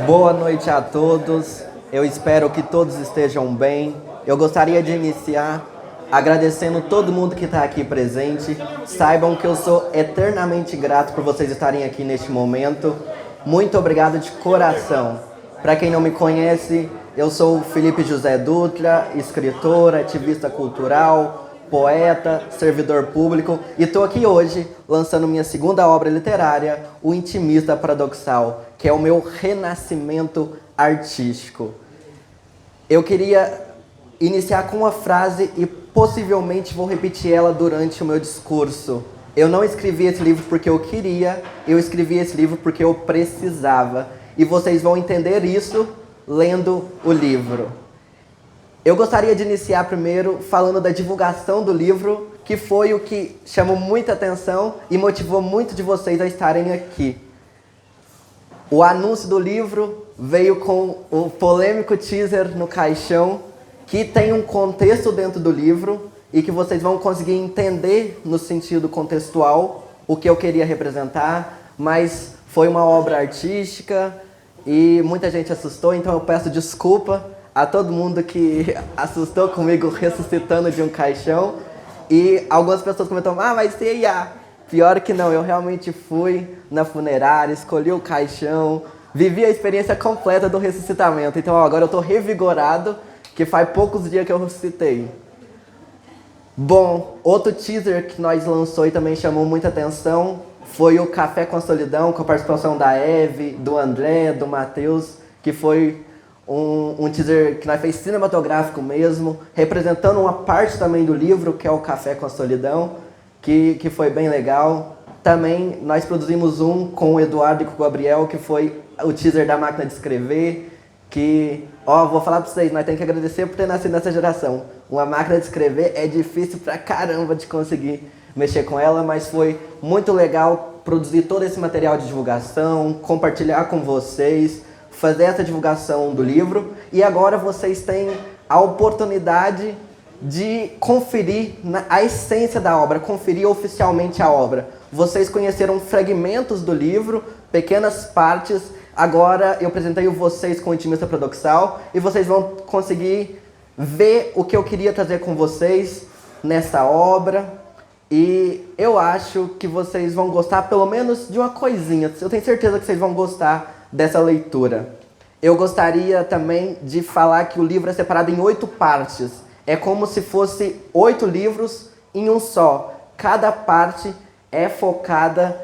Boa noite a todos. Eu espero que todos estejam bem. Eu gostaria de iniciar agradecendo todo mundo que está aqui presente. Saibam que eu sou eternamente grato por vocês estarem aqui neste momento. Muito obrigado de coração. Para quem não me conhece, eu sou Felipe José Dutra, escritor, ativista cultural, poeta, servidor público, e estou aqui hoje lançando minha segunda obra literária, O Intimista Paradoxal, que é o meu renascimento artístico. Eu queria iniciar com uma frase e possivelmente vou repetir ela durante o meu discurso. Eu não escrevi esse livro porque eu queria, eu escrevi esse livro porque eu precisava. E vocês vão entender isso lendo o livro. Eu gostaria de iniciar primeiro falando da divulgação do livro, que foi o que chamou muita atenção e motivou muito de vocês a estarem aqui. O anúncio do livro veio com o polêmico teaser no caixão, que tem um contexto dentro do livro e que vocês vão conseguir entender no sentido contextual o que eu queria representar, mas foi uma obra artística e muita gente assustou, então eu peço desculpa a todo mundo que assustou comigo ressuscitando de um caixão. E algumas pessoas comentaram, mas você ia. Pior que não, eu realmente fui na funerária, escolhi o caixão, vivi a experiência completa do ressuscitamento. Então agora eu tô revigorado, que faz poucos dias que eu ressuscitei. Bom, outro teaser que nós lançou e também chamou muita atenção foi o Café com a Solidão, com a participação da Eve, do André, do Matheus, que foi um teaser que nós fez cinematográfico mesmo, representando uma parte também do livro, que é o Café com a Solidão, que foi bem legal. Também nós produzimos um com o Eduardo e com o Gabriel, que foi o teaser da Máquina de Escrever, que, vou falar pra vocês, nós temos que agradecer por ter nascido nessa geração. Uma máquina de escrever é difícil pra caramba de conseguir mexer com ela, mas foi muito legal produzir todo esse material de divulgação, compartilhar com vocês, fazer essa divulgação do livro, e agora vocês têm a oportunidade de conferir a essência da obra, conferir oficialmente a obra. Vocês conheceram fragmentos do livro, pequenas partes, agora eu apresentei vocês com o Intimista Paradoxal, e vocês vão conseguir ver o que eu queria trazer com vocês nessa obra, e eu acho que vocês vão gostar pelo menos de uma coisinha. Eu tenho certeza que vocês vão gostar dessa leitura. Eu gostaria também de falar que o livro é separado em 8 partes. É como se fosse 8 livros em um só. Cada parte é focada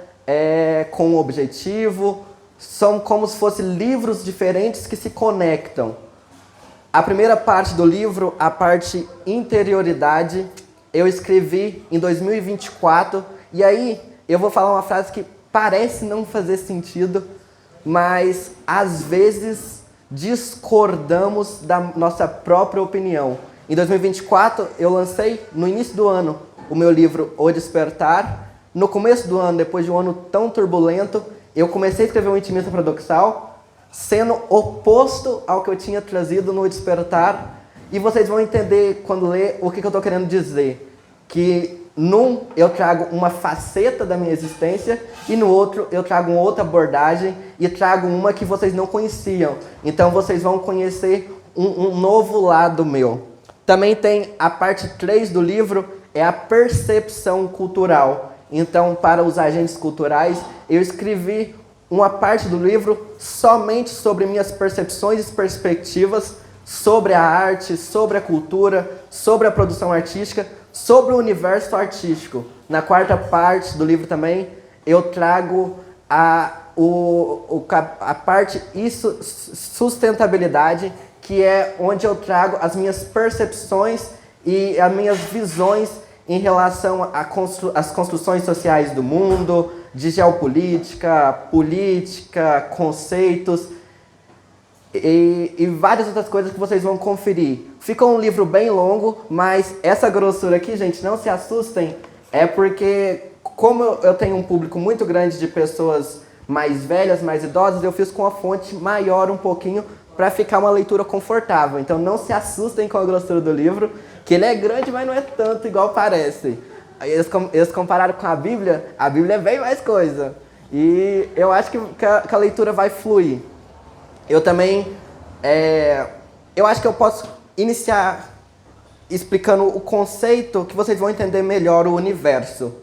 com um objetivo. São como se fossem livros diferentes que se conectam. A primeira parte do livro, a parte interioridade, eu escrevi em 2024. E aí eu vou falar uma frase que parece não fazer sentido, mas às vezes discordamos da nossa própria opinião. Em 2024, eu lancei no início do ano o meu livro O Despertar. No começo do ano, depois de um ano tão turbulento, eu comecei a escrever um Intimista Paradoxal, sendo oposto ao que eu tinha trazido no Despertar. E vocês vão entender quando ler o que eu estou querendo dizer. Que num eu trago uma faceta da minha existência e no outro eu trago uma outra abordagem e trago uma que vocês não conheciam. Então vocês vão conhecer um novo lado meu. Também tem a parte 3 do livro, é a percepção cultural. Então, para os agentes culturais, eu escrevi uma parte do livro somente sobre minhas percepções e perspectivas sobre a arte, sobre a cultura, sobre a produção artística, sobre o universo artístico. Na quarta parte do livro também, eu trago a parte sustentabilidade, que é onde eu trago as minhas percepções e as minhas visões em relação às construções sociais do mundo, de geopolítica, política, conceitos e várias outras coisas que vocês vão conferir. Fica um livro bem longo, mas essa grossura aqui, gente, não se assustem, é porque como eu tenho um público muito grande de pessoas mais velhas, mais idosas, eu fiz com a fonte maior um pouquinho para ficar uma leitura confortável. Então não se assustem com a grossura do livro, que ele é grande, mas não é tanto igual parece. Eles compararam com a Bíblia é bem mais coisa. E eu acho que a leitura vai fluir. eu também, eu acho que eu posso iniciar explicando o conceito que vocês vão entender melhor o universo.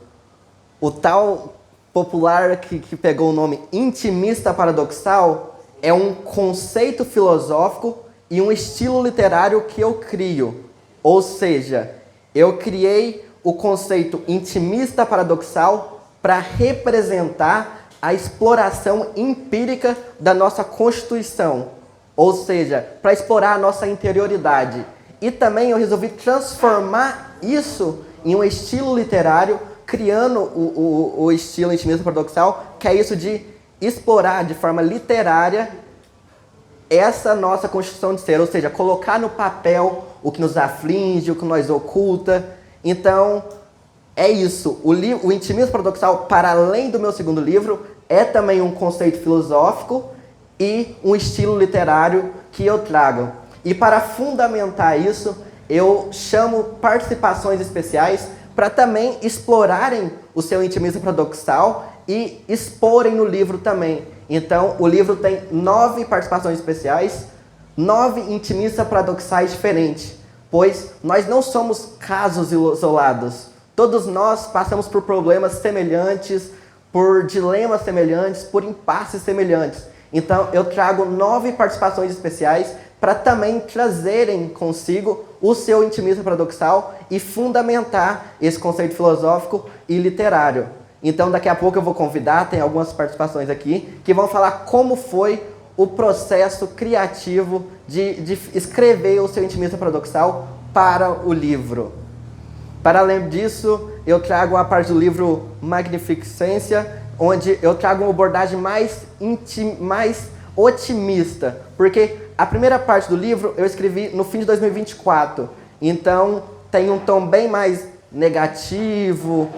O tal popular que pegou o nome intimista paradoxal é um conceito filosófico e um estilo literário que eu crio. Ou seja, eu criei o conceito intimista paradoxal para representar a exploração empírica da nossa constituição. Ou seja, para explorar a nossa interioridade. E também eu resolvi transformar isso em um estilo literário, criando o estilo intimista paradoxal, que é isso de explorar de forma literária essa nossa constituição de ser, ou seja, colocar no papel o que nos aflige, o que nos oculta. Então, é isso. O intimismo paradoxal, para além do meu segundo livro, é também um conceito filosófico e um estilo literário que eu trago. E para fundamentar isso, eu chamo participações especiais para também explorarem o seu intimismo paradoxal e exporem no livro também. Então, o livro tem 9 participações especiais, 9 intimistas paradoxais diferentes, pois nós não somos casos isolados. Todos nós passamos por problemas semelhantes, por dilemas semelhantes, por impasses semelhantes. Então, eu trago 9 participações especiais para também trazerem consigo o seu intimismo paradoxal e fundamentar esse conceito filosófico e literário. Então, daqui a pouco eu vou convidar, tem algumas participações aqui, que vão falar como foi o processo criativo de escrever o seu intimismo paradoxal para o livro. Para além disso, eu trago a parte do livro Magnificência, onde eu trago uma abordagem mais otimista, porque a primeira parte do livro eu escrevi no fim de 2024, então tem um tom bem mais negativo,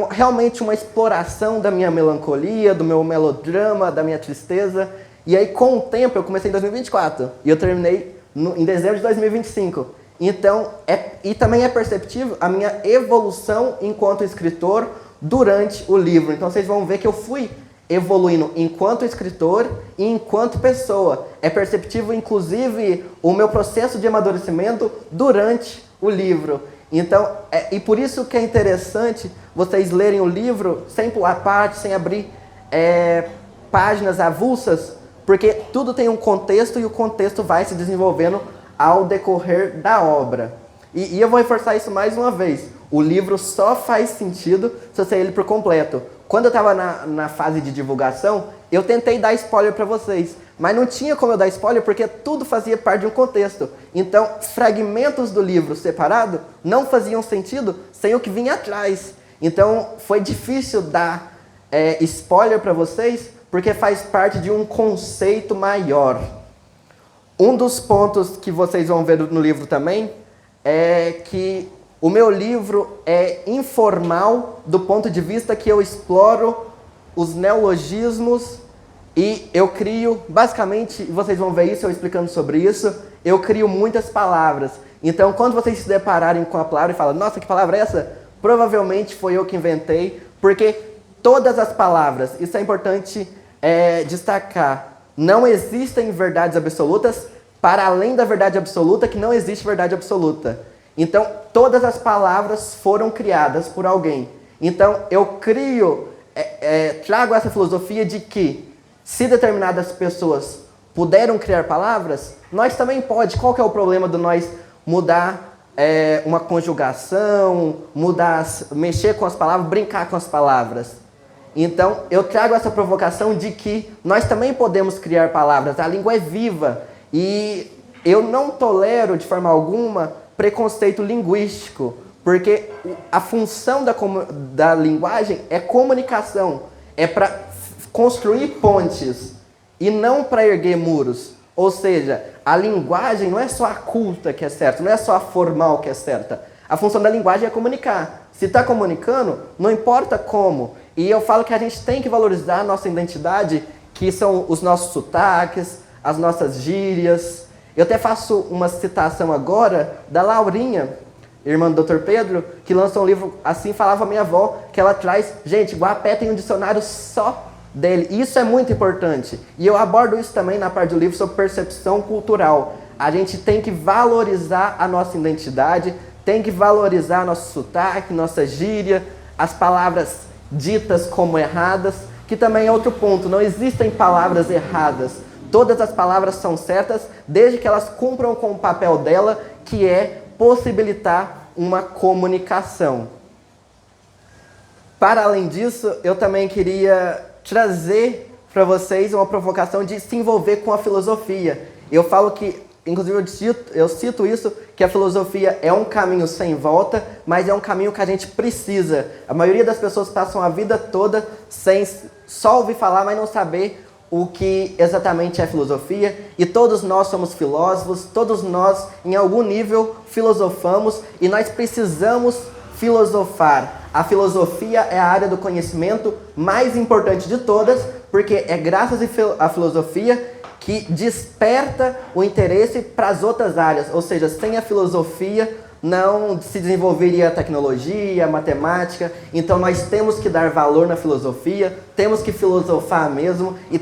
realmente uma exploração da minha melancolia, do meu melodrama, da minha tristeza. E aí, com o tempo, eu comecei em 2024 e eu terminei em dezembro de 2025. Então, e também é perceptível a minha evolução enquanto escritor durante o livro. Então, vocês vão ver que eu fui evoluindo enquanto escritor e enquanto pessoa. É perceptível, inclusive, o meu processo de amadurecimento durante o livro. Então, e por isso que é interessante vocês lerem o livro sem pular parte, sem abrir páginas avulsas, porque tudo tem um contexto e o contexto vai se desenvolvendo ao decorrer da obra. E eu vou reforçar isso mais uma vez. O livro só faz sentido se você ler ele por completo. Quando eu estava na fase de divulgação, eu tentei dar spoiler para vocês, mas não tinha como eu dar spoiler porque tudo fazia parte de um contexto. Então, fragmentos do livro separado não faziam sentido sem o que vinha atrás. Então, foi difícil dar spoiler para vocês porque faz parte de um conceito maior. Um dos pontos que vocês vão ver no livro também é que o meu livro é informal do ponto de vista que eu exploro os neologismos e eu crio, basicamente, vocês vão ver isso, eu explicando sobre isso, eu crio muitas palavras. Então, quando vocês se depararem com a palavra e falam, nossa, que palavra é essa? Provavelmente foi eu que inventei, porque todas as palavras, isso é importante destacar, não existem verdades absolutas, para além da verdade absoluta, que não existe verdade absoluta. Então, todas as palavras foram criadas por alguém. Então, eu crio, trago essa filosofia de que, se determinadas pessoas puderam criar palavras, nós também pode. Qual que é o problema de nós mudar uma conjugação, mexer com as palavras, brincar com as palavras? Então, eu trago essa provocação de que nós também podemos criar palavras. A língua é viva e eu não tolero, de forma alguma, preconceito linguístico, porque a função da linguagem é comunicação, é para construir pontes e não para erguer muros. Ou seja, a linguagem não é só a culta que é certa, não é só a formal que é certa. A função da linguagem é comunicar. Se está comunicando, não importa como. E eu falo que a gente tem que valorizar a nossa identidade, que são os nossos sotaques, as nossas gírias. Eu até faço uma citação agora da Laurinha, irmã do Dr. Pedro, que lançou um livro, assim falava minha avó, que ela traz... Gente, Guapé tem um dicionário só dele. Isso é muito importante. E eu abordo isso também na parte do livro sobre percepção cultural. A gente tem que valorizar a nossa identidade, tem que valorizar nosso sotaque, nossa gíria, as palavras ditas como erradas, que também é outro ponto. Não existem palavras erradas. Todas as palavras são certas, desde que elas cumpram com o papel dela, que é possibilitar uma comunicação. Para além disso, eu também queria trazer para vocês uma provocação de se envolver com a filosofia. Eu falo que, inclusive eu cito isso, que a filosofia é um caminho sem volta, mas é um caminho que a gente precisa. A maioria das pessoas passam a vida toda sem só ouvir falar, mas não saber o que exatamente é filosofia, e todos nós somos filósofos, todos nós em algum nível filosofamos, e nós precisamos filosofar. A filosofia é a área do conhecimento mais importante de todas, porque é graças à filosofia que desperta o interesse para as outras áreas, ou seja, sem a filosofia não se desenvolveria a tecnologia, a matemática. Então nós temos que dar valor na filosofia, temos que filosofar mesmo e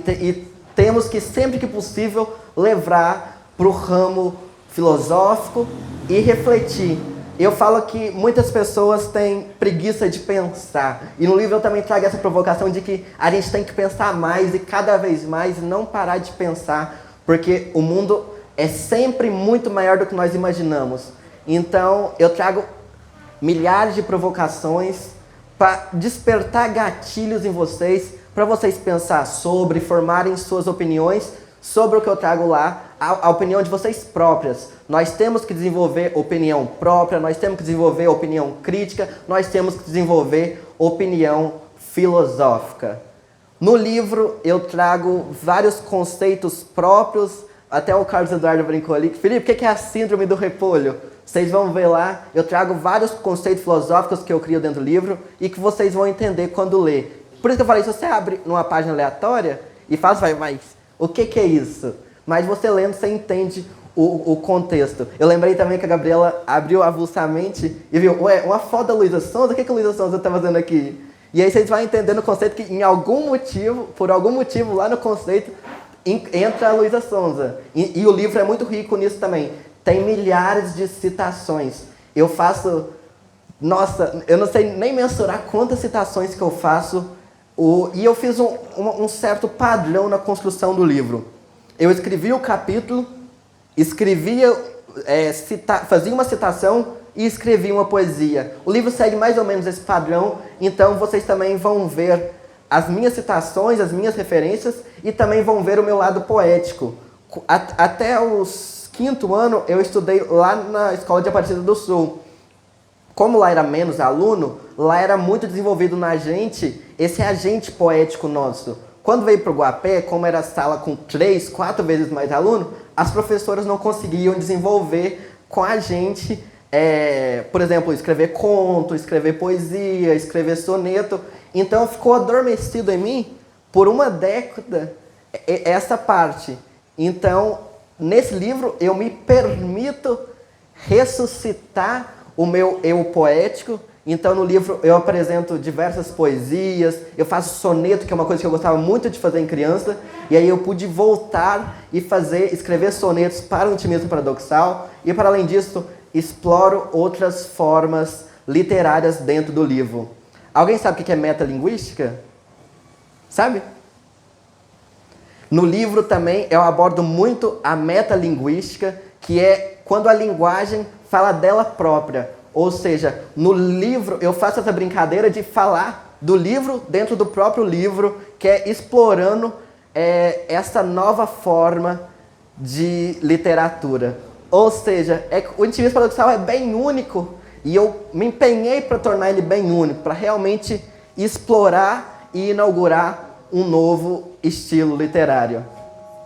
temos que, sempre que possível, levar para o ramo filosófico e refletir. Eu falo que muitas pessoas têm preguiça de pensar, e no livro eu também trago essa provocação de que a gente tem que pensar mais e cada vez mais, não parar de pensar, porque o mundo é sempre muito maior do que nós imaginamos. Então eu trago milhares de provocações para despertar gatilhos em vocês, para vocês pensar sobre, formarem suas opiniões sobre o que eu trago lá, a opinião de vocês próprias. Nós temos que desenvolver opinião própria, nós temos que desenvolver opinião crítica, nós temos que desenvolver opinião filosófica. No livro eu trago vários conceitos próprios, até o Carlos Eduardo brincou ali. Felipe, o que é a síndrome do repolho? Vocês vão ver lá, eu trago vários conceitos filosóficos que eu crio dentro do livro e que vocês vão entender quando ler. Por isso que eu falei, se você abre numa página aleatória e fala, mas o que é isso? Mas você lendo, você entende o contexto. Eu lembrei também que a Gabriela abriu avulsamente e viu, ué, uma foto da Luísa Sonza, o que a Luísa Sonza está fazendo aqui? E aí vocês vão entendendo o conceito que por algum motivo lá no conceito, entra a Luísa Sonza. E o livro é muito rico nisso também. Tem milhares de citações. Eu faço... Nossa, eu não sei nem mensurar quantas citações que eu faço. E eu fiz um certo padrão na construção do livro. Eu escrevia o capítulo, fazia uma citação e escrevia uma poesia. O livro segue mais ou menos esse padrão, então vocês também vão ver as minhas citações, as minhas referências, e também vão ver o meu lado poético. Até os 5º ano eu estudei lá na Escola de Aparecida do Sul. Como lá era menos aluno, lá era muito desenvolvido na gente esse agente poético nosso. Quando veio para o Guapé, como era sala com 3, 4 vezes mais aluno, as professoras não conseguiam desenvolver com a gente, por exemplo, escrever conto, escrever poesia, escrever soneto. Então ficou adormecido em mim, por uma década, essa parte. Então, nesse livro, eu me permito ressuscitar o meu eu poético. Então, no livro, eu apresento diversas poesias, eu faço soneto, que é uma coisa que eu gostava muito de fazer em criança, e aí eu pude voltar e escrever sonetos para o intimismo paradoxal, e, para além disso, exploro outras formas literárias dentro do livro. Alguém sabe o que é metalinguística? Sabe? No livro também eu abordo muito a metalinguística, que é quando a linguagem fala dela própria. Ou seja, no livro eu faço essa brincadeira de falar do livro dentro do próprio livro, que é explorando essa nova forma de literatura. Ou seja, o intimismo paradoxal é bem único, e eu me empenhei para tornar ele bem único, para realmente explorar e inaugurar um novo estilo literário.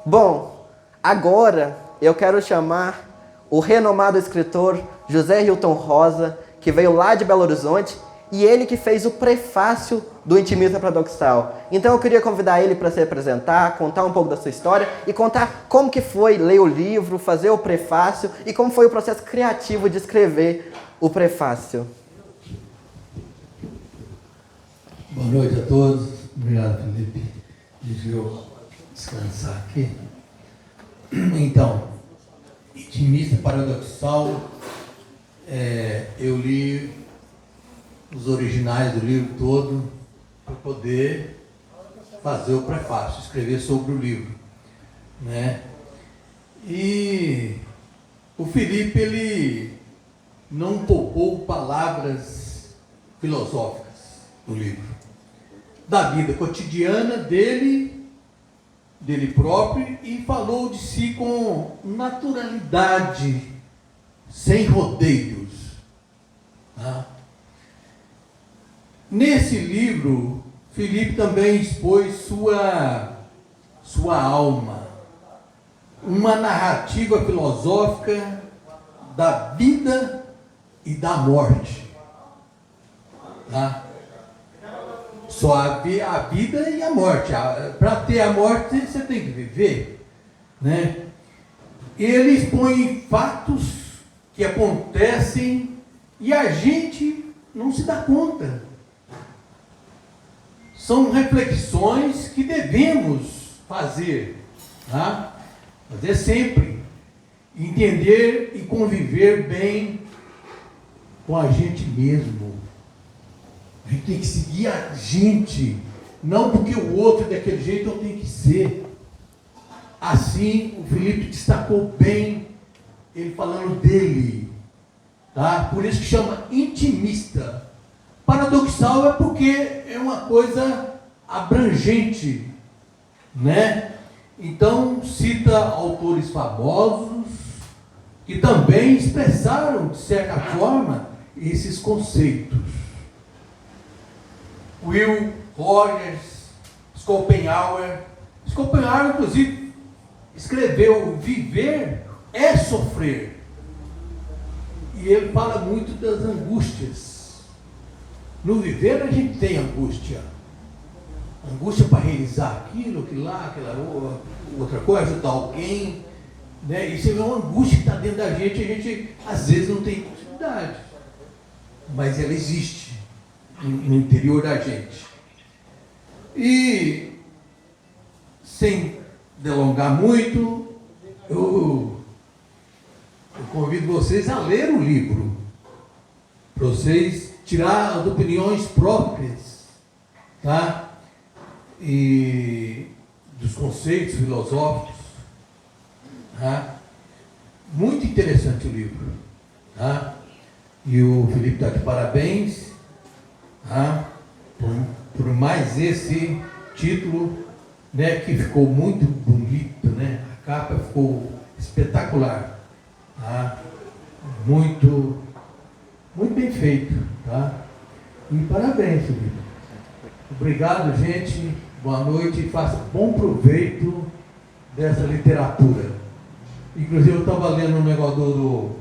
Bom, agora eu quero chamar o renomado escritor José Hilton Rosa, que veio lá de Belo Horizonte, e ele que fez o prefácio do Intimismo Paradoxal. Então eu queria convidar ele para se apresentar, contar um pouco da sua história e contar como que foi ler o livro, fazer o prefácio e como foi o processo criativo de escrever o prefácio. Boa noite a todos. Obrigado, Felipe. Deixa eu descansar aqui. Então, Intimista Paradoxal, eu li os originais do livro todo para poder fazer o prefácio, escrever sobre o livro, né? E o Felipe, ele não poupou palavras filosóficas no livro, da vida cotidiana dele próprio, e falou de si com naturalidade, sem rodeios. Tá? Nesse livro, Felipe também expôs sua alma, uma narrativa filosófica da vida e da morte. Tá? Só a vida e a morte. Para ter a morte, você tem que viver, né? Ele expõe fatos que acontecem e a gente não se dá conta. São reflexões que devemos fazer, tá? Fazer sempre. Entender e conviver bem com a gente mesmo. A gente tem que seguir a gente, não porque o outro é daquele jeito eu tenho que ser. Assim, o Felipe destacou bem, ele falando dele, tá? Por isso que chama intimista. Paradoxal é porque é uma coisa abrangente, né? Então, cita autores famosos que também expressaram, de certa forma, esses conceitos. Will Rogers, Schopenhauer, inclusive, escreveu Viver é Sofrer. E ele fala muito das angústias. No viver a gente tem angústia. Angústia para realizar aquilo, aquela outra coisa, ajudar alguém. Né? Isso é uma angústia que está dentro da gente, a gente às vezes não tem possibilidade. Mas ela existe no interior da gente. E, sem delongar muito, eu convido vocês a ler o livro, para vocês tirar as opiniões próprias, tá? E dos conceitos filosóficos, tá? Muito interessante o livro, tá? E o Felipe está de parabéns, tá? Por mais esse título, né, que ficou muito bonito, né? A capa ficou espetacular, tá? Muito bem feito, tá? E parabéns, Felipe. Obrigado, gente. Boa noite e faça bom proveito dessa literatura. Inclusive, eu estava lendo um negócio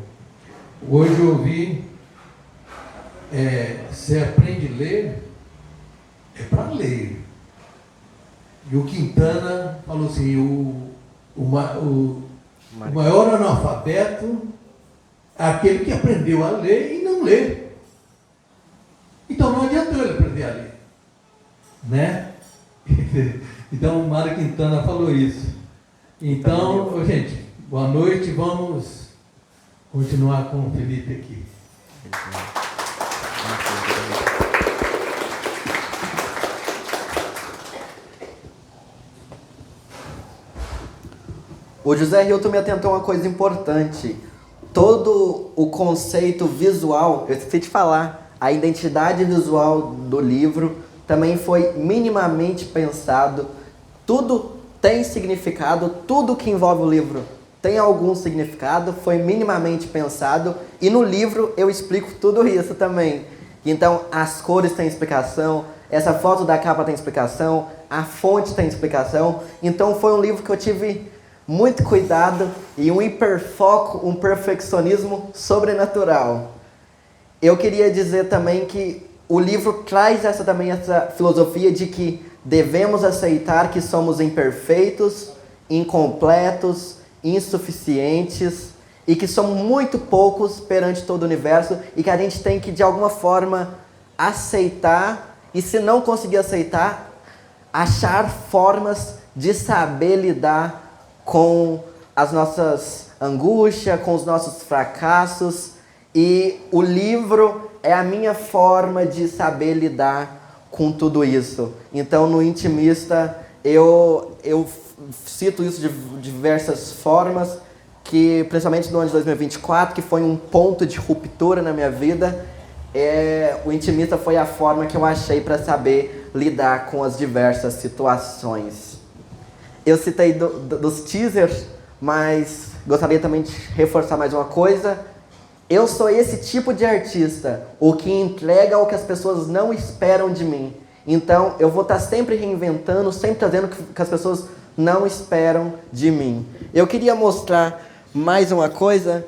hoje eu ouvi, você aprende a ler, é para ler. E o Quintana falou assim, o maior analfabeto é aquele que aprendeu a ler e não lê. Então não adiantou ele aprender a ler, né? Então o Mário Quintana falou isso. Então, gente, boa noite, vamos continuar com o Felipe aqui. O José Hilton me atentou a uma coisa importante. Todo o conceito visual, eu esqueci de falar, a identidade visual do livro também foi minimamente pensado. Tudo tem significado, tudo que envolve o livro tem algum significado, foi minimamente pensado. E no livro eu explico tudo isso também. Então as cores têm explicação, essa foto da capa tem explicação, a fonte tem explicação. Então foi um livro que eu tive muito cuidado e um hiperfoco, um perfeccionismo sobrenatural. Eu queria dizer também que o livro traz essa filosofia de que devemos aceitar que somos imperfeitos, incompletos, insuficientes e que somos muito poucos perante todo o universo e que a gente tem que, de alguma forma, aceitar, e se não conseguir aceitar, achar formas de saber lidar com as nossas angústias, com os nossos fracassos. E o livro é a minha forma de saber lidar com tudo isso. Então, no Intimista, eu cito isso de diversas formas, que principalmente no ano de 2024, que foi um ponto de ruptura na minha vida, o Intimista foi a forma que eu achei para saber lidar com as diversas situações. Eu citei dos teasers, mas gostaria também de reforçar mais uma coisa. Eu sou esse tipo de artista, o que entrega o que as pessoas não esperam de mim. Então, eu vou estar sempre reinventando, sempre trazendo o que as pessoas não esperam de mim. Eu queria mostrar mais uma coisa,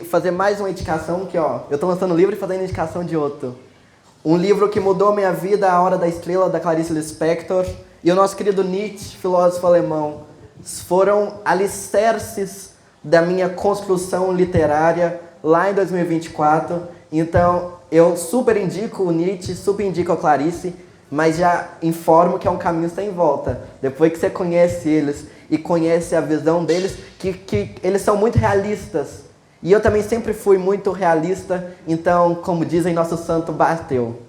fazer mais uma indicação, que ó, eu estou lançando um livro e fazendo indicação de outro. Um livro que mudou minha vida, A Hora da Estrela, da Clarice Lispector, e o nosso querido Nietzsche, filósofo alemão, foram alicerces da minha construção literária lá em 2024. Então, eu super indico o Nietzsche, super indico a Clarice, mas já informo que é um caminho sem volta. Depois que você conhece eles e conhece a visão deles, que eles são muito realistas. E eu também sempre fui muito realista, então, como dizem, nosso santo bateu.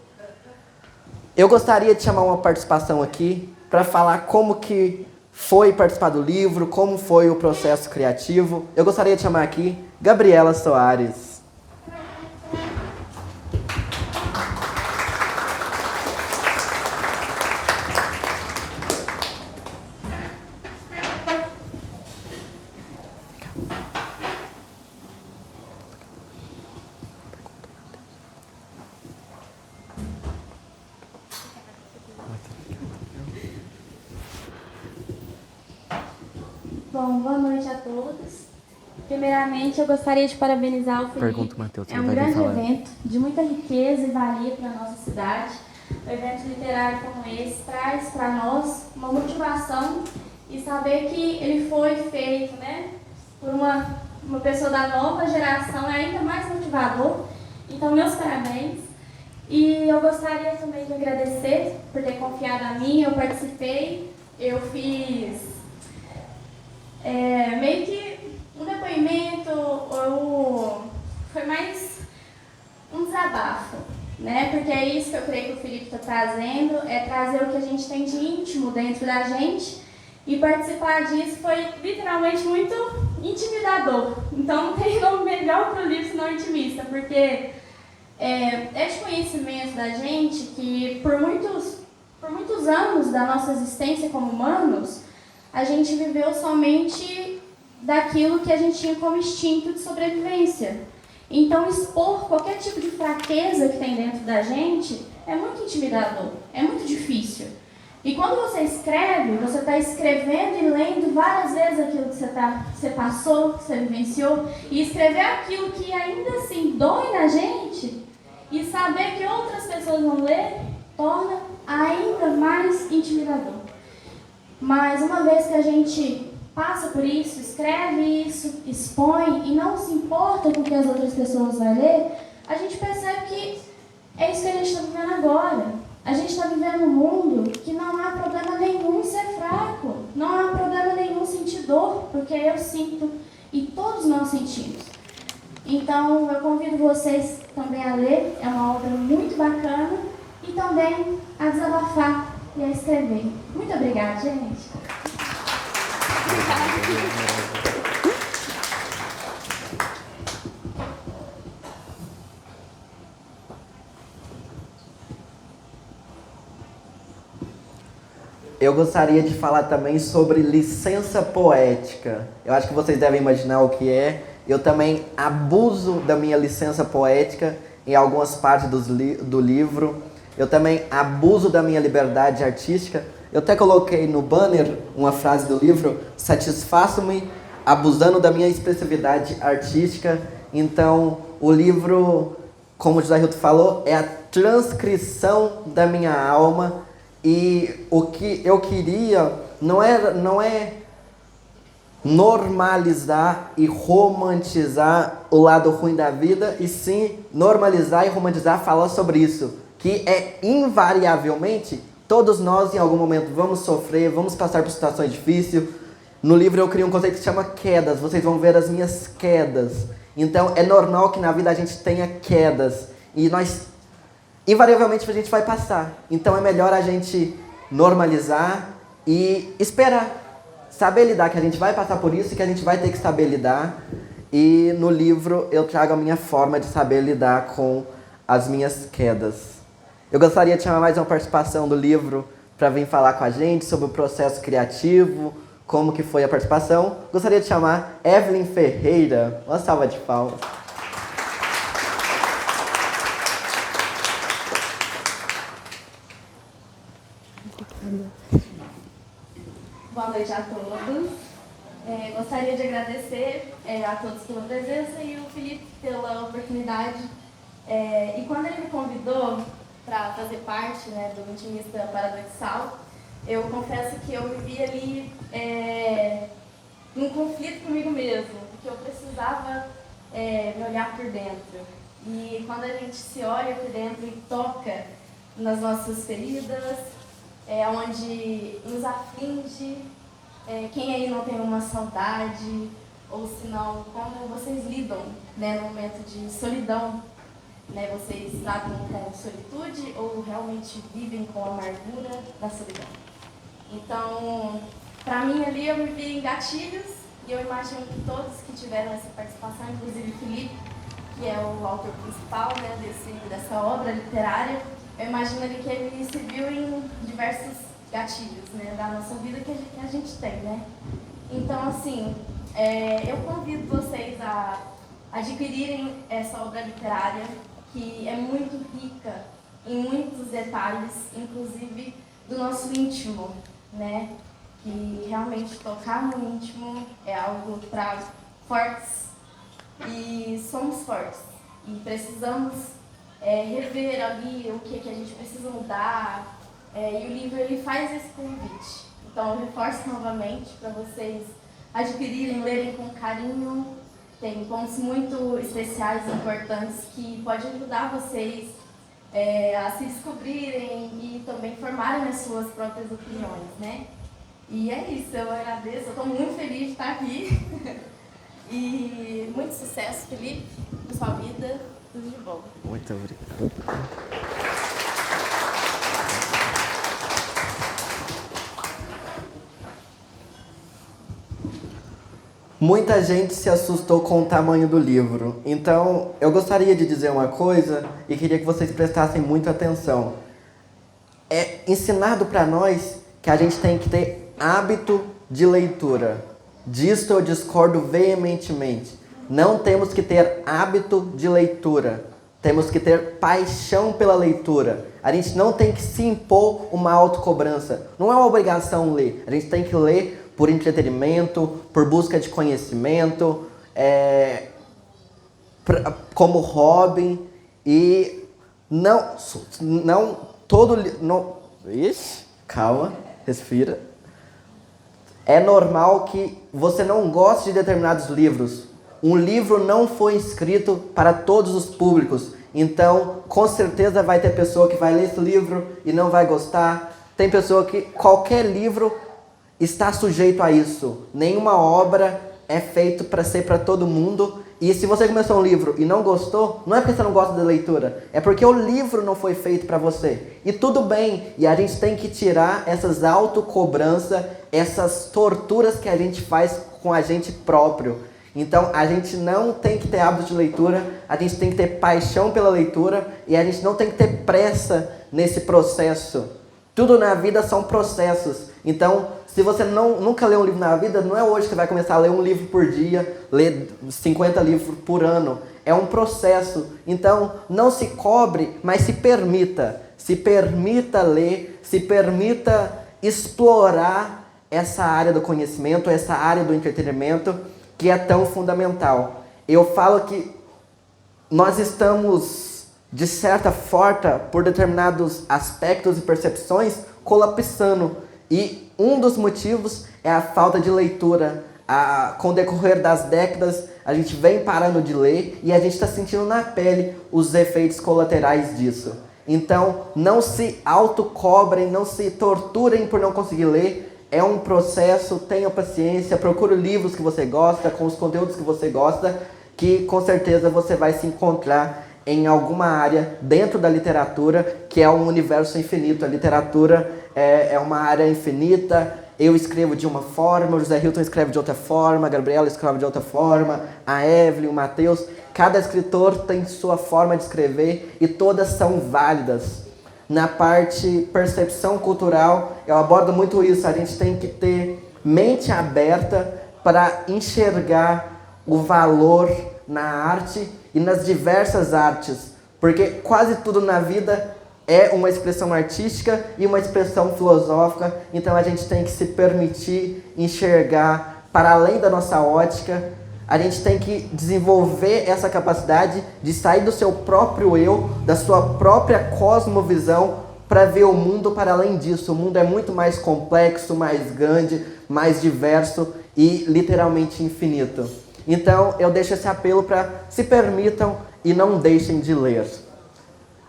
Eu gostaria de chamar uma participação aqui para falar como que foi participar do livro, como foi o processo criativo. Eu gostaria de chamar aqui Gabriela Soares. Bom, boa noite a todos. Primeiramente, eu gostaria de parabenizar o Felipe. Pergunta, Matheus, é um grande evento de muita riqueza e valia para a nossa cidade. Um evento literário como esse traz para nós uma motivação e saber que ele foi feito, né, por uma pessoa da nova geração é ainda mais motivador. Então, meus parabéns. E eu gostaria também de agradecer por ter confiado em mim. Eu participei, eu fiz meio que um depoimento, foi mais um desabafo, né? Porque é isso que eu creio que o Felipe está trazendo, é trazer o que a gente tem de íntimo dentro da gente, e participar disso foi literalmente muito intimidador. Então não tem nome melhor para o livro senão Intimista, porque é de conhecimento da gente que por muitos anos da nossa existência como humanos, a gente viveu somente daquilo que a gente tinha como instinto de sobrevivência. Então, expor qualquer tipo de fraqueza que tem dentro da gente é muito intimidador, é muito difícil. E quando você escreve, você está escrevendo e lendo várias vezes aquilo que você passou, que você vivenciou, e escrever aquilo que ainda assim dói na gente, e saber que outras pessoas vão ler, torna ainda mais intimidador. Mas uma vez que a gente passa por isso, escreve isso, expõe e não se importa com o que as outras pessoas vão ler, a gente percebe que é isso que a gente está vivendo agora. A gente está vivendo um mundo que não há problema nenhum em ser fraco, não há problema nenhum em sentir dor, porque eu sinto e todos nós sentimos. Então eu convido vocês também a ler, é uma obra muito bacana, e também a desabafar e a escrever. Muito obrigada, gente. Eu gostaria de falar também sobre licença poética. Eu acho que vocês devem imaginar o que é. Eu também abuso da minha licença poética em algumas partes do livro. Eu também abuso da minha liberdade artística. Eu até coloquei no banner uma frase do livro: satisfaço-me abusando da minha expressividade artística. Então, o livro, como o José Hilton falou, é a transcrição da minha alma. E o que eu queria não é normalizar e romantizar o lado ruim da vida, e sim normalizar e romantizar, falar sobre isso, que é invariavelmente Todos nós, em algum momento, vamos sofrer, vamos passar por situações difíceis. No livro eu crio um conceito que se chama quedas. Vocês vão ver as minhas quedas. Então, é normal que na vida a gente tenha quedas. E nós, invariavelmente, a gente vai passar. Então, é melhor a gente normalizar e esperar. Saber lidar, que a gente vai passar por isso e que a gente vai ter que saber lidar. E no livro eu trago a minha forma de saber lidar com as minhas quedas. Eu gostaria de chamar mais uma participação do livro para vir falar com a gente sobre o processo criativo, como que foi a participação. Gostaria de chamar Evelyn Ferreira. Uma salva de palmas. Boa noite a todos. Gostaria de agradecer a todos pela presença e o Felipe pela oportunidade. E quando ele me convidou para fazer parte, né, do Intimista Paradoxal, eu confesso que eu vivi ali num conflito comigo mesmo, porque eu precisava me olhar por dentro. E quando a gente se olha por dentro e toca nas nossas feridas, onde nos aflige, quem aí não tem uma saudade, ou se não, como vocês lidam, né, no momento de solidão, né, vocês tratam com solitude ou realmente vivem com a amargura da solidão? Então, para mim ali eu me vi em gatilhos e eu imagino que todos que tiveram essa participação, inclusive o Felipe, que é o autor principal, né, dessa obra literária, eu imagino ali que ele se viu em diversos gatilhos, né, da nossa vida que a gente tem, né? Então, assim, eu convido vocês a adquirirem essa obra literária, que é muito rica em muitos detalhes, inclusive do nosso íntimo, né? Que realmente tocar no íntimo é algo para fortes, e somos fortes, e precisamos rever ali o que a gente precisa mudar, e o livro ele faz esse convite. Então eu reforço novamente para vocês adquirirem, lerem com carinho. Tem pontos muito especiais e importantes que podem ajudar vocês a se descobrirem e também formarem as suas próprias opiniões, né? E é isso, eu agradeço, eu estou muito feliz de estar aqui. E muito sucesso, Felipe, na sua vida, tudo de bom. Muito obrigado. Muita gente se assustou com o tamanho do livro, então eu gostaria de dizer uma coisa e queria que vocês prestassem muita atenção. É ensinado para nós que a gente tem que ter hábito de leitura. Disto eu discordo veementemente. Não temos que ter hábito de leitura, temos que ter paixão pela leitura. A gente não tem que se impor uma autocobrança, não é uma obrigação ler, a gente tem que ler por entretenimento, por busca de conhecimento, como hobby, e não todo... Ixi, calma, respira. É normal que você não goste de determinados livros. Um livro não foi escrito para todos os públicos, então com certeza vai ter pessoa que vai ler esse livro e não vai gostar. Tem pessoa que qualquer livro está sujeito a isso. Nenhuma obra é feita para ser para todo mundo. E se você começou um livro e não gostou, não é porque você não gosta da leitura, é porque o livro não foi feito para você. E tudo bem, e a gente tem que tirar essas autocobranças, essas torturas que a gente faz com a gente próprio. Então a gente não tem que ter hábito de leitura, a gente tem que ter paixão pela leitura e a gente não tem que ter pressa nesse processo. Tudo na vida são processos. Então, se você nunca leu um livro na vida, não é hoje que você vai começar a ler um livro por dia, ler 50 livros por ano. É um processo. Então, não se cobre, mas se permita. Se permita ler, se permita explorar essa área do conhecimento, essa área do entretenimento, que é tão fundamental. Eu falo que nós estamos, de certa forma, por determinados aspectos e percepções, colapsando. E um dos motivos é a falta de leitura. Com o decorrer das décadas, a gente vem parando de ler e a gente está sentindo na pele os efeitos colaterais disso. Então, não se autocobrem, não se torturem por não conseguir ler. É um processo, tenha paciência, procure livros que você gosta, com os conteúdos que você gosta, que com certeza você vai se encontrar em alguma área dentro da literatura, que é um universo infinito. A literatura é uma área infinita. Eu escrevo de uma forma, o José Hilton escreve de outra forma, a Gabriela escreve de outra forma, a Evelyn, o Matheus. Cada escritor tem sua forma de escrever e todas são válidas. Na parte percepção cultural, eu abordo muito isso. A gente tem que ter mente aberta para enxergar o valor na arte e nas diversas artes, porque quase tudo na vida é uma expressão artística e uma expressão filosófica, então a gente tem que se permitir enxergar para além da nossa ótica. A gente tem que desenvolver essa capacidade de sair do seu próprio eu, da sua própria cosmovisão, para ver o mundo para além disso. O mundo é muito mais complexo, mais grande, mais diverso e literalmente infinito. Então eu deixo esse apelo para se permitam e não deixem de ler.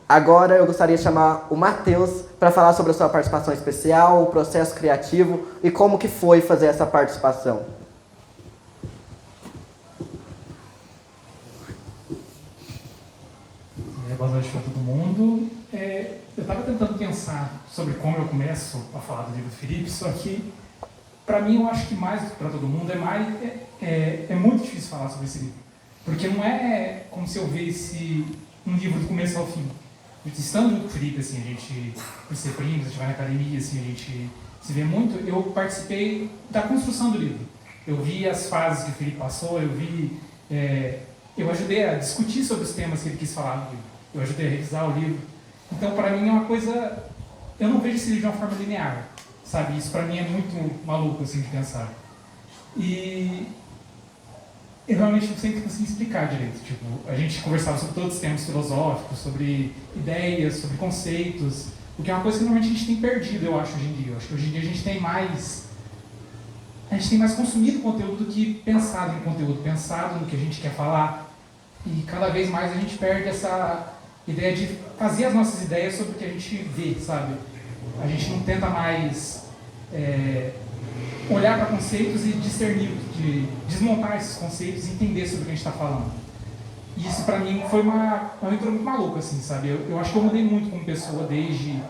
Agora eu gostaria de chamar o Matheus para falar sobre a sua participação especial, o processo criativo e como que foi fazer essa participação. Boa noite para todo mundo. Eu estava tentando pensar sobre como eu começo a falar do livro do Felipe, só que, para mim, eu acho que mais do que para todo mundo, é muito difícil falar sobre esse livro. Porque não é como se eu visse um livro do começo ao fim. Estando junto com o Felipe, assim, a gente, por ser primos, a gente vai na academia, assim, a gente se vê muito, eu participei da construção do livro. Eu vi as fases que o Felipe passou, eu ajudei a discutir sobre os temas que ele quis falar no livro. Eu ajudei a revisar o livro. Então, para mim, é uma coisa... Eu não vejo esse livro de uma forma linear, sabe? Isso, para mim, é muito maluco, assim, de pensar. E eu realmente não sei conseguir explicar direito. Tipo, a gente conversava sobre todos os temas filosóficos, sobre ideias, sobre conceitos, o que é uma coisa que normalmente a gente tem perdido, eu acho, hoje em dia. Eu acho que hoje em dia a gente tem mais consumido conteúdo do que pensado em conteúdo, pensado no que a gente quer falar. E cada vez mais a gente perde essa ideia de fazer as nossas ideias sobre o que a gente vê, sabe? A gente não tenta mais olhar para conceitos e discernir, de desmontar esses conceitos e entender sobre o que a gente está falando. E isso, para mim, foi uma leitura muito maluca, assim, sabe? Eu acho que eu mudei muito como pessoa desde...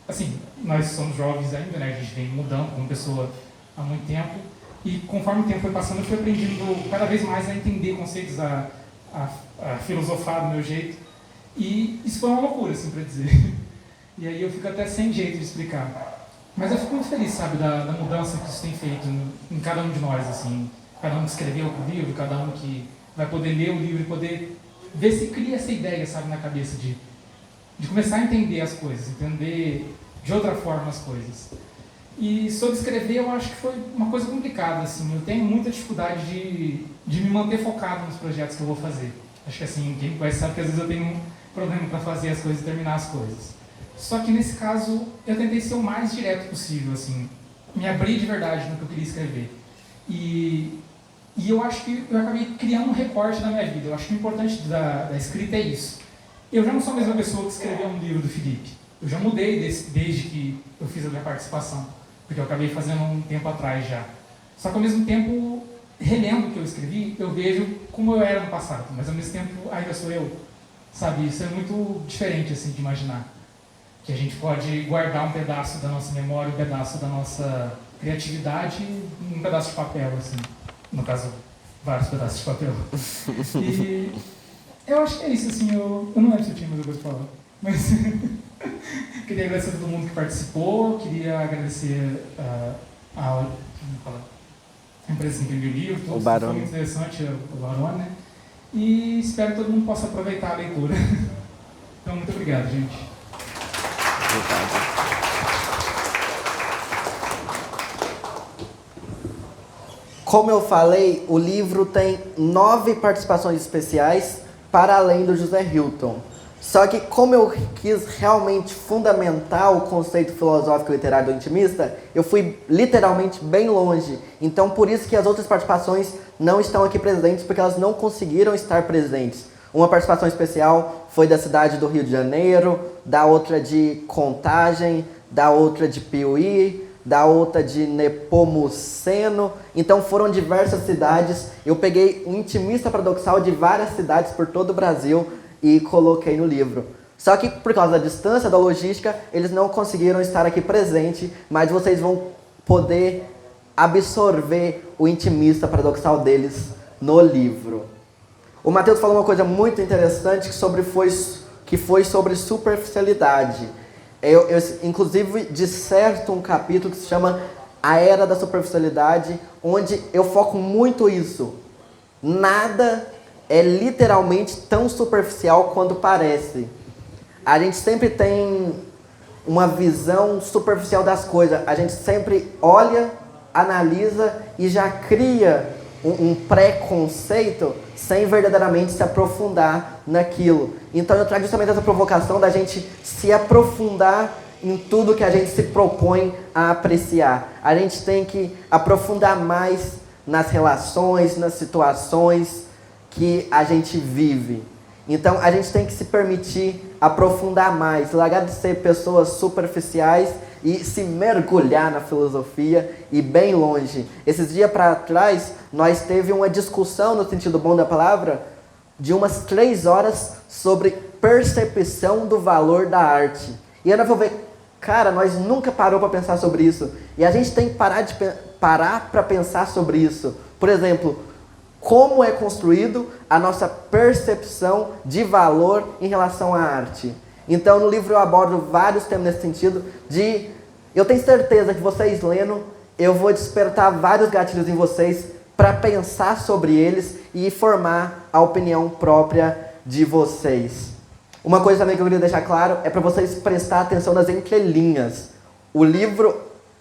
Assim, nós somos jovens ainda, né? A gente vem mudando como pessoa há muito tempo. E conforme o tempo foi passando, eu fui aprendendo cada vez mais a entender conceitos, a filosofar do meu jeito. E isso foi uma loucura, assim, para dizer. E aí eu fico até sem jeito de explicar. Mas eu fico muito feliz, sabe, da mudança que isso tem feito em cada um de nós, assim. Cada um que escreveu o livro, cada um que vai poder ler o livro e poder ver se cria essa ideia, sabe, na cabeça de começar a entender as coisas, entender de outra forma as coisas. E sobre escrever, eu acho que foi uma coisa complicada, assim. Eu tenho muita dificuldade de me manter focado nos projetos que eu vou fazer. Acho que, assim, quem me conhece sabe que às vezes eu tenho um problema para fazer as coisas e terminar as coisas. Só que nesse caso, eu tentei ser o mais direto possível, assim. Me abrir de verdade no que eu queria escrever. E eu acho que eu acabei criando um recorte da minha vida. Eu acho que o importante da escrita é isso. Eu já não sou a mesma pessoa que escreveu um livro do Felipe. Eu já mudei desde que eu fiz a minha participação. Porque eu acabei fazendo um tempo atrás já. Só que ao mesmo tempo, relendo o que eu escrevi, eu vejo como eu era no passado. Mas ao mesmo tempo, ainda sou eu. Sabe, isso é muito diferente, assim, de imaginar. Que a gente pode guardar um pedaço da nossa memória, um pedaço da nossa criatividade em um pedaço de papel, assim. No caso, vários pedaços de papel. E eu acho que é isso, assim, eu não lembro se eu tinha mais alguma coisa para falar. Mas queria agradecer a todo mundo que participou, queria agradecer a empresa que imprimiu o livro, todos, foi muito interessante, o Barone, né? E espero que todo mundo possa aproveitar a leitura. Então, muito obrigado, gente. Como eu falei, o livro tem 9 participações especiais para além do José Hilton. Só que como eu quis realmente fundamentar o conceito filosófico e literário do intimista, eu fui literalmente bem longe. Então por isso que as outras participações não estão aqui presentes, porque elas não conseguiram estar presentes. Uma participação especial foi da cidade do Rio de Janeiro, da outra de Contagem, da outra de Piuí, da outra de Nepomuceno. Então foram diversas cidades. Eu peguei um intimista paradoxal de várias cidades por todo o Brasil e coloquei no livro. Só que por causa da distância, da logística, eles não conseguiram estar aqui presente, mas vocês vão poder absorver o intimista paradoxal deles no livro. O Mateus falou uma coisa muito interessante que foi sobre superficialidade. Eu inclusive disserto um capítulo que se chama A Era da Superficialidade, onde eu foco muito isso. Nada é literalmente tão superficial quanto parece. A gente sempre tem uma visão superficial das coisas. A gente sempre olha, analisa e já cria um preconceito sem verdadeiramente se aprofundar naquilo. Então eu trago justamente essa provocação da gente se aprofundar em tudo que a gente se propõe a apreciar. A gente tem que aprofundar mais nas relações, nas situações que a gente vive. Então a gente tem que se permitir aprofundar mais, largar de ser pessoas superficiais e se mergulhar na filosofia e bem longe. Esses dias para trás, nós teve uma discussão, no sentido bom da palavra, de umas 3 horas sobre percepção do valor da arte. E aí nós vamos ver, cara, nós nunca parou para pensar sobre isso. E a gente tem que parar para pensar sobre isso. Por exemplo, como é construído a nossa percepção de valor em relação à arte. Então, no livro eu abordo vários temas nesse sentido eu tenho certeza que vocês lendo, eu vou despertar vários gatilhos em vocês para pensar sobre eles e formar a opinião própria de vocês. Uma coisa também que eu queria deixar claro é para vocês prestar atenção nas entrelinhas. O livro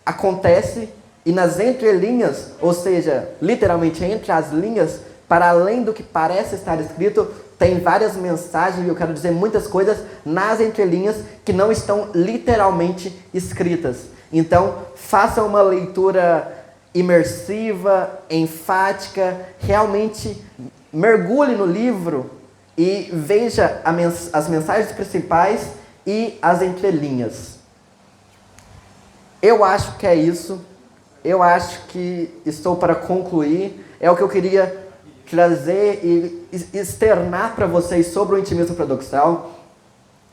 acontece e nas entrelinhas, ou seja, literalmente entre as linhas, para além do que parece estar escrito, tem várias mensagens, e eu quero dizer muitas coisas nas entrelinhas que não estão literalmente escritas. Então, faça uma leitura imersiva, enfática, realmente mergulhe no livro e veja as mensagens principais e as entrelinhas. Eu acho que é isso. Eu acho que estou para concluir. É o que eu queria trazer e externar para vocês sobre o intimismo paradoxal.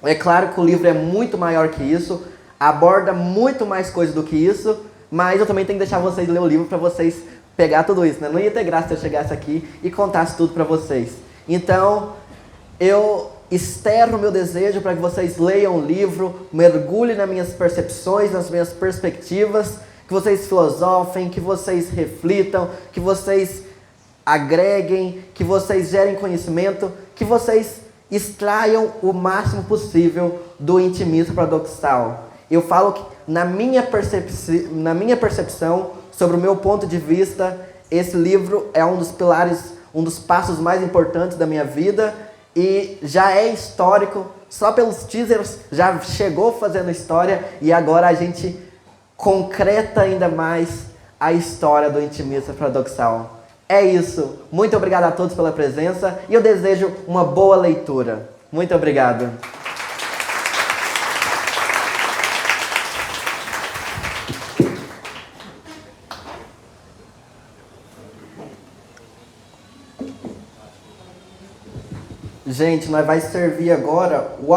É claro que o livro é muito maior que isso, aborda muito mais coisas do que isso, mas eu também tenho que deixar vocês ler o livro para vocês pegar tudo isso, né? Não ia ter graça se eu chegasse aqui e contasse tudo para vocês. Então, eu externo o meu desejo para que vocês leiam o livro, mergulhem nas minhas percepções, nas minhas perspectivas, que vocês filosofem, que vocês reflitam, que vocês agreguem, que vocês gerem conhecimento, que vocês extraiam o máximo possível do intimismo paradoxal. Eu falo que na minha percepção, sobre o meu ponto de vista, esse livro é um dos pilares, um dos passos mais importantes da minha vida e já é histórico, só pelos teasers já chegou fazendo história e agora a gente concreta ainda mais a história do intimista paradoxal. É isso. Muito obrigado a todos pela presença e eu desejo uma boa leitura. Muito obrigado. Gente, nós vai servir agora o